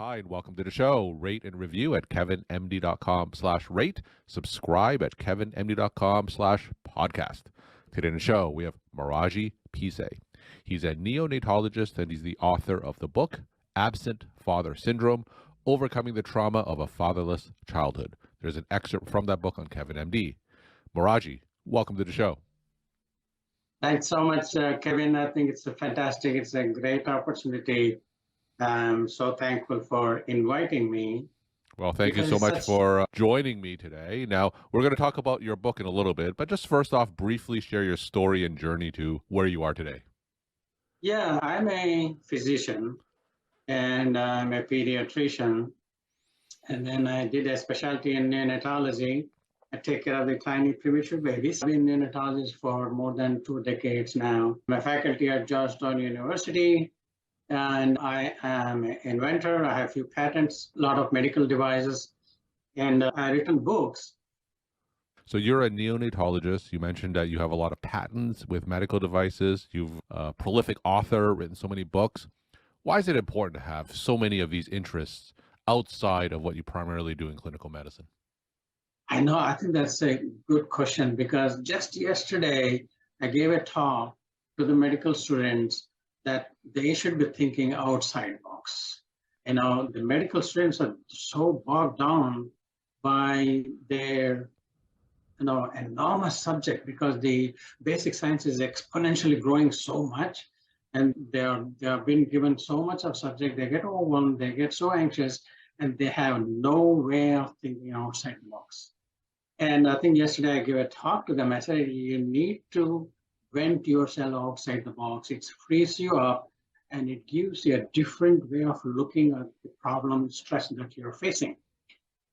Hi, and welcome to the show. Rate and review at kevinmd.com/rate. Subscribe at kevinmd.com/podcast. Today in the show, we have Morarji Peesay. He's a neonatologist, and he's the author of the book, Absent Father Syndrome, Overcoming the Trauma of a Fatherless Childhood. There's an excerpt from that book on KevinMD. Morarji, welcome to the show. Thanks so much, Kevin. I think it's fantastic. It's a great opportunity. I'm so thankful for inviting me. Well, thank you so much for joining me today. Now, we're going to talk about your book in a little bit, but just first off, briefly share your story and journey to where you are today. Yeah, I'm a physician and I'm a pediatrician. And then I did a specialty in neonatology. I take care of the tiny premature babies. I've been a neonatologist for more than 2 decades now. I'm a faculty at Georgetown University, and I am an inventor. I have a few patents, a lot of medical devices, and I've written books. So you're a neonatologist. You mentioned that you have a lot of patents with medical devices. You've a prolific author, written so many books. Why is it important to have so many of these interests outside of what you primarily do in clinical medicine? I know, I think that's a good question, because just yesterday I gave a talk to the medical students that they should be thinking outside box. You know, the medical students are so bogged down by their enormous subject, because the basic science is exponentially growing so much, and they have been given so much of subject, they get overwhelmed, they get so anxious, and they have no way of thinking outside the box. And I think yesterday I gave a talk to them. I said, you need to vent yourself outside the box. It frees you up, and it gives you a different way of looking at the problem, stress that you're facing.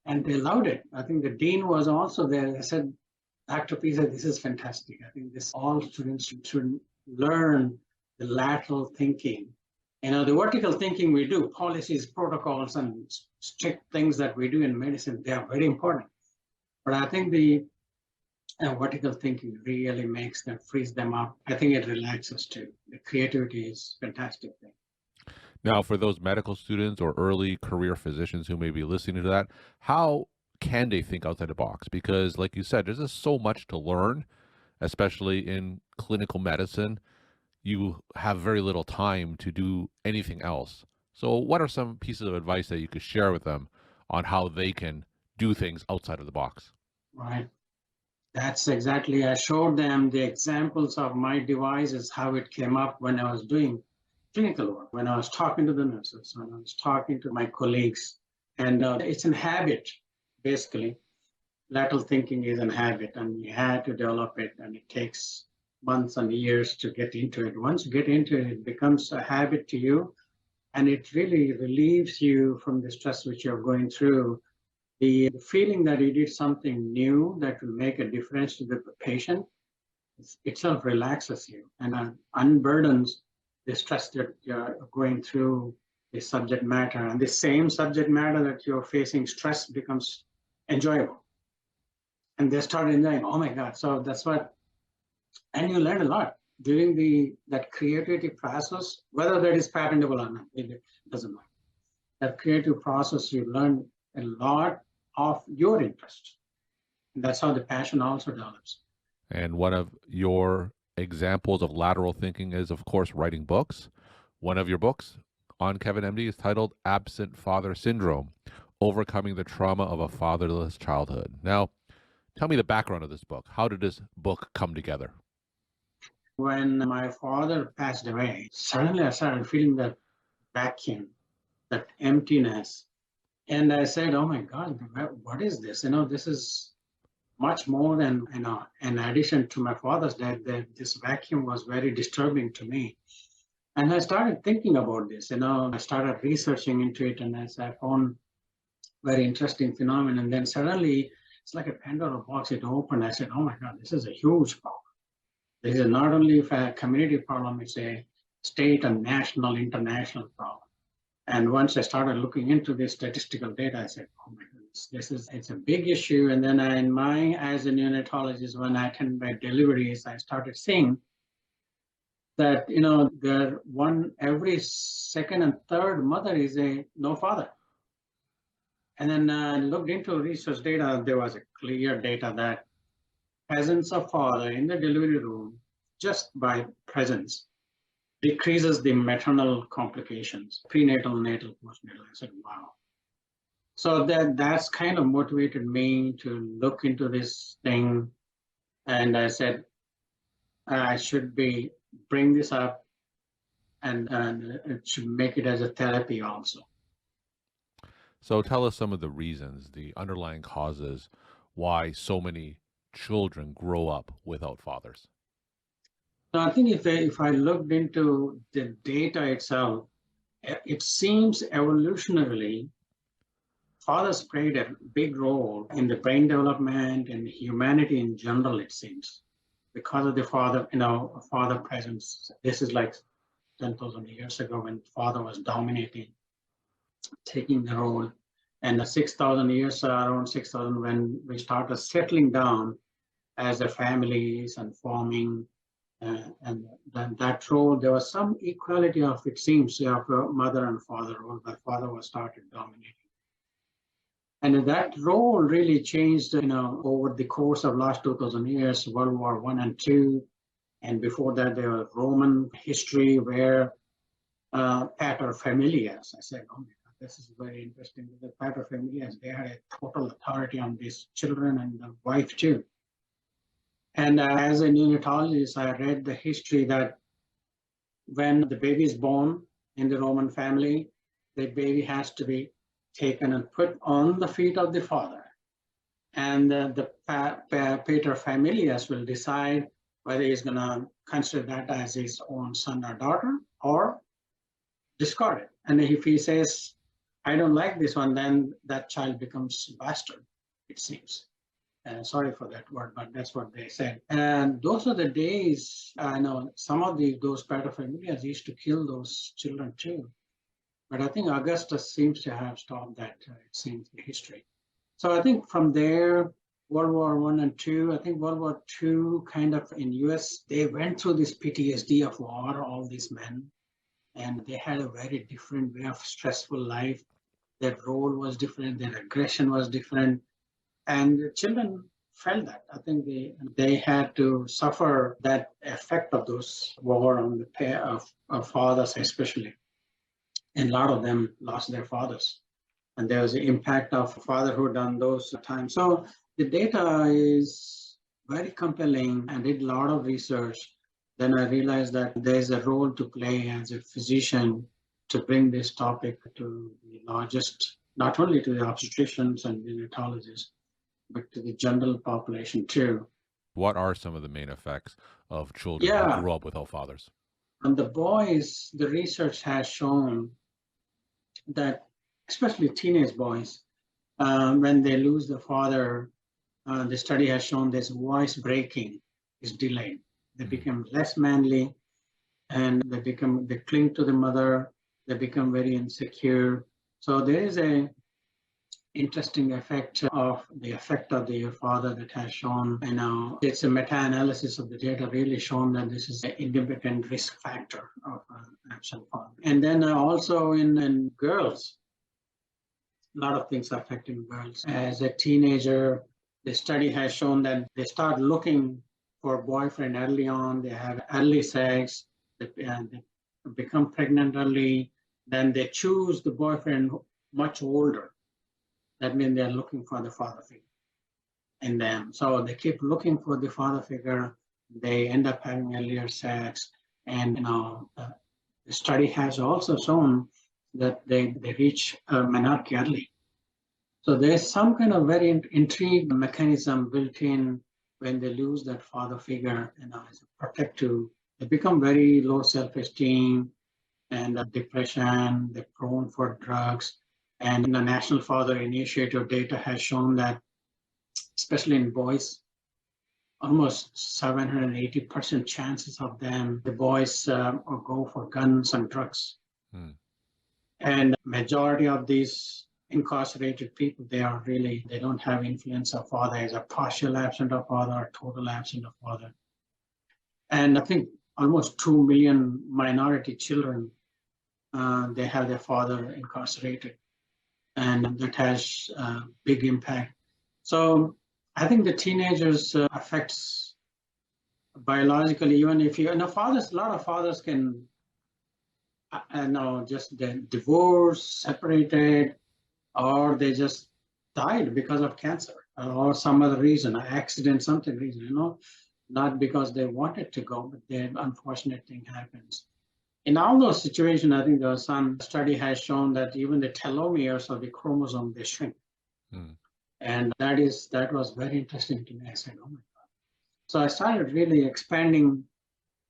And they loved it. I think the dean was also there. I said, Dr. Peesay, this is fantastic. I think all students should learn the lateral thinking. You know, the vertical thinking we do, policies, protocols, and strict things that we do in medicine, they are very important. But I think the vertical thinking really makes them, frees them up. I think it relaxes too. The creativity is a fantastic thing. Now, for those medical students or early career physicians who may be listening to that, how can they think outside the box? Because like you said, there's just so much to learn, especially in clinical medicine. You have very little time to do anything else. So what are some pieces of advice that you could share with them on how they can do things outside of the box? Right. That's exactly, I showed them the examples of my devices, how it came up when I was doing clinical work, when I was talking to the nurses, when I was talking to my colleagues. And it's a habit, basically. Lateral thinking is a habit, and you had to develop it, and it takes months and years to get into it. Once you get into it, it becomes a habit to you, and it really relieves you from the stress which you're going through. The feeling that you did something new that will make a difference to the patient itself relaxes you and unburdens the stress that you're going through the subject matter. And the same subject matter that you're facing, stress becomes enjoyable. And they start enjoying, oh my God. So that's what, and you learn a lot during that creativity process, whether that is patentable or not, it doesn't matter. That creative process, you learn a lot of your interest. And that's how the passion also develops. And one of your examples of lateral thinking is, of course, writing books. One of your books on KevinMD is titled Absent Father Syndrome, Overcoming the Trauma of a Fatherless Childhood. Now, tell me the background of this book. How did this book come together? When my father passed away, suddenly I started feeling that vacuum, that emptiness. And I said, oh my God, what is this? This is much more than, in addition to my father's death, that this vacuum was very disturbing to me. And I started thinking about this, I started researching into it, and as I found very interesting phenomenon. And then suddenly it's like a Pandora box, it opened. I said, oh my God, this is a huge problem. This is not only a community problem, it's a state and national, international problem. And once I started looking into this statistical data, I said, oh my goodness, it's a big issue. And then as a neonatologist, when I attend my deliveries, I started seeing that, every second and third mother is no father. And then looked into research data. There was a clear data that presence of father in the delivery room, just by presence, decreases the maternal complications, prenatal, natal, postnatal. I said, wow. So that's kind of motivated me to look into this thing. And I said, I should be bring this up and it should make it as a therapy also. So tell us some of the reasons, the underlying causes why so many children grow up without fathers. So I think if I looked into the data itself, it seems evolutionarily fathers played a big role in the brain development and humanity in general, it seems, because of the father, father presence. This is like 10,000 years ago when father was dominating, taking the role. And the 6,000 years, around 6,000, when we started settling down as a families and forming, and then that role, there was some equality of, it seems, of mother and father role, but father was started dominating. And that role really changed, over the course of last 2,000 years, World War I and II. And before that, there was Roman history where paterfamilias, I said, oh my God, this is very interesting. The paterfamilias, they had a total authority on these children and the wife too. And as a neonatologist, I read the history that when the baby is born in the Roman family, the baby has to be taken and put on the feet of the father. And the paterfamilias will decide whether he's going to consider that as his own son or daughter or discard it. And if he says, I don't like this one, then that child becomes bastard, it seems. Sorry for that word, but that's what they said. And those are the days. I know some of those paterfamilias used to kill those children too. But I think Augustus seems to have stopped that, it seems, in history. So I think from there, World War I and II, I think World War II kind of in US, they went through this PTSD of war, all these men, and they had a very different way of stressful life. Their role was different, their aggression was different. And the children felt that. I think they had to suffer that effect of those war on the pair of fathers, especially. And a lot of them lost their fathers. And there was the impact of fatherhood on those times. So the data is very compelling. I did a lot of research. Then I realized that there's a role to play as a physician to bring this topic to the largest, not only to the obstetricians and neonatologists, but to the general population too. What are some of the main effects of children who Yeah, grew up without fathers? and the boys, the research has shown that, especially teenage boys, when they lose the father, the study has shown this voice breaking is delayed. They become less manly, and they cling to the mother. They become very insecure. So there is a interesting effect of the father that has shown, it's a meta-analysis of the data really shown that this is an independent risk factor of absent father. And then also in girls, a lot of things affecting girls. As a teenager, the study has shown that they start looking for a boyfriend early on, they have early sex, they become pregnant early, then they choose the boyfriend much older. That means they're looking for the father figure in them. So they keep looking for the father figure. They end up having earlier sex. And the study has also shown that they reach menarche early. So there's some kind of very intrigued mechanism built in when they lose that father figure, as a protective. They become very low self-esteem and depression. They're prone for drugs. And the National Father Initiative data has shown that, especially in boys, almost 780% chances of them, the boys go for guns and drugs. Hmm. And majority of these incarcerated people, they don't have influence of father, as a partial absent of father or total absent of father. And I think almost 2 million minority children, they have their father incarcerated. and that has a big impact. So I think the teenagers affects biologically, even if fathers, a lot of fathers can, just divorce, separated, or they just died because of cancer or some other reason, accident, something reason, not because they wanted to go, but the unfortunate thing happens. In all those situations, I think some study has shown that even the telomeres of the chromosome, they shrink. Mm. And that was very interesting to me. I said, oh my God. So I started really expanding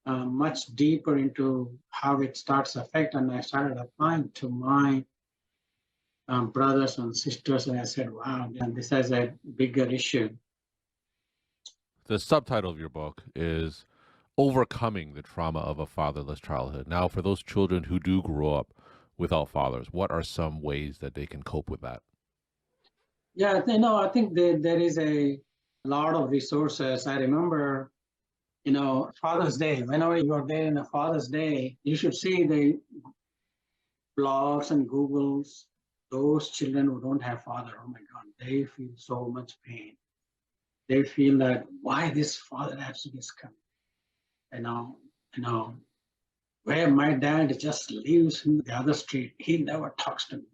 much deeper into how it starts to affect, and I started applying to my brothers and sisters, and I said, wow, and this is a bigger issue. The subtitle of your book is Overcoming the Trauma of a Fatherless Childhood. Now, for those children who do grow up without fathers, what are some ways that they can cope with that? Yeah, I think there is a lot of resources. I remember, Father's Day. Whenever you are there in a Father's Day, you should see the blogs and Googles. Those children who don't have father, oh my God, they feel so much pain. They feel that why this father absence is coming. You know, you know, where my dad just lives in the other street. He never talks to me.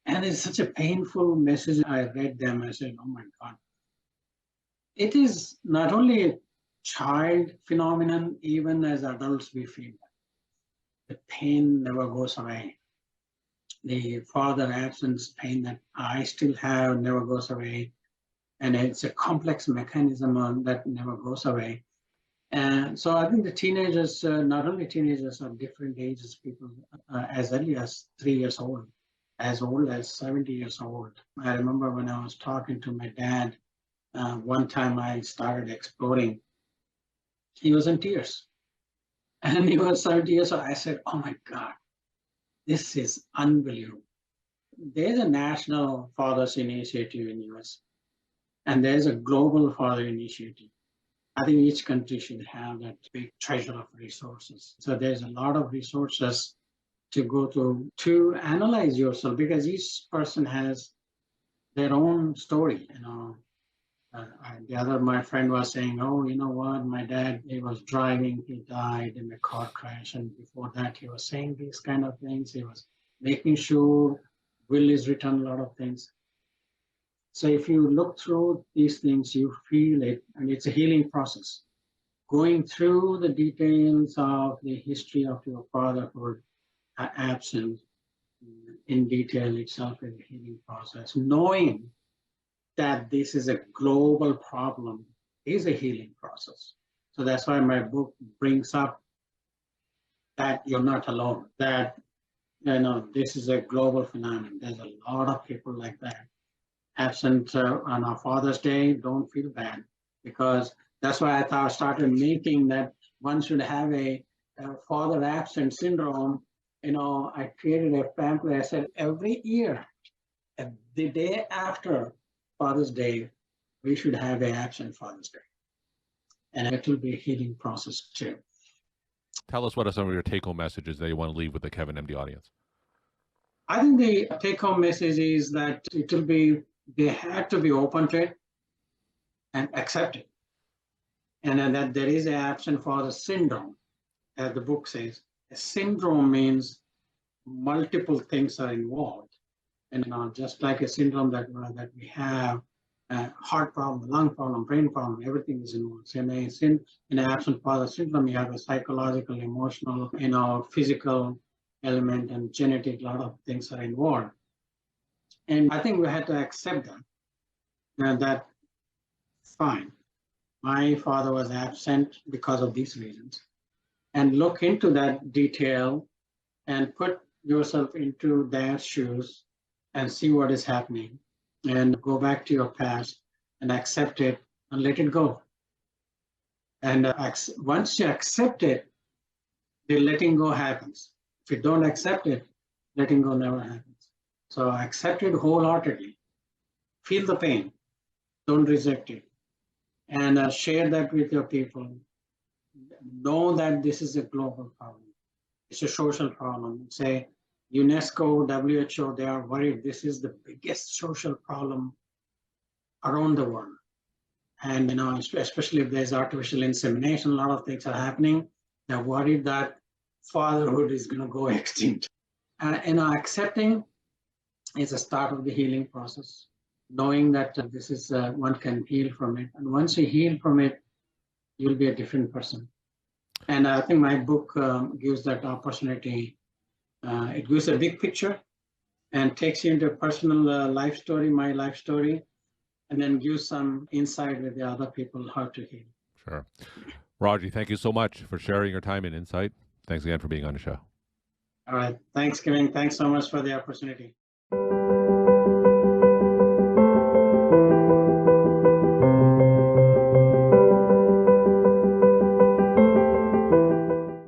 And it's such a painful message. I read them. I said, oh my God. It is not only a child phenomenon, even as adults, we feel that the pain never goes away. The father absence pain that I still have never goes away. And it's a complex mechanism that never goes away. And so I think the teenagers, not only teenagers of different ages, people as early as 3 years old, as old as 70 years old. I remember when I was talking to my dad, one time I started exploring, he was in tears. And he was 70 years old. I said, oh my God, this is unbelievable. There's a national fathers initiative in US, and there's a global father initiative. I think each country should have that big treasure of resources. So there's a lot of resources to go to analyze yourself, because each person has their own story. My friend was saying, oh, you know what, my dad, he was driving, he died in a car crash, and before that he was saying these kind of things. He was making sure will is written a lot of things. So if you look through these things, you feel it, and it's a healing process. Going through the details of the history of your fatherhood absence in detail itself is a healing process. Knowing that this is a global problem is a healing process. So that's why my book brings up that you're not alone, that this is a global phenomenon. There's a lot of people like that. Absent on our Father's Day, don't feel bad, because that's why I started making that one should have a father absent syndrome. I created a pamphlet. I said every year, the day after Father's Day, we should have a absent Father's Day, and it will be a healing process too. Tell us what are some of your take-home messages that you want to leave with the KevinMD audience. I think the take-home message is that they have to be open to it and accept it, and then that there is an absent father syndrome, as the book says. A syndrome means multiple things are involved, and just like a syndrome that we have, heart problem, lung problem, brain problem, everything is involved. So in an absent father syndrome, you have a psychological, emotional, physical element, and genetic. A lot of things are involved, and I think we had to accept that. That fine, my father was absent because of these reasons, and look into that detail and put yourself into their shoes and see what is happening, and go back to your past and accept it and let it go. And once you accept it, the letting go happens. If you don't accept it, letting go never happens. So accept it wholeheartedly. Feel the pain. Don't reject it. And share that with your people. Know that this is a global problem. It's a social problem. UNESCO, WHO, they are worried this is the biggest social problem around the world. And especially if there's artificial insemination, a lot of things are happening. They're worried that fatherhood is going to go extinct. Accepting is a start of the healing process. Knowing that this is one can heal from it, and once you heal from it, you'll be a different person. And I think my book gives that opportunity. It gives a big picture and takes you into a personal life story, my life story, and then gives some insight with the other people how to heal. Sure. Raji, thank you so much for sharing your time and insight. Thanks again for being on the show. All right. Thanks, Kevin. Thanks so much for the opportunity.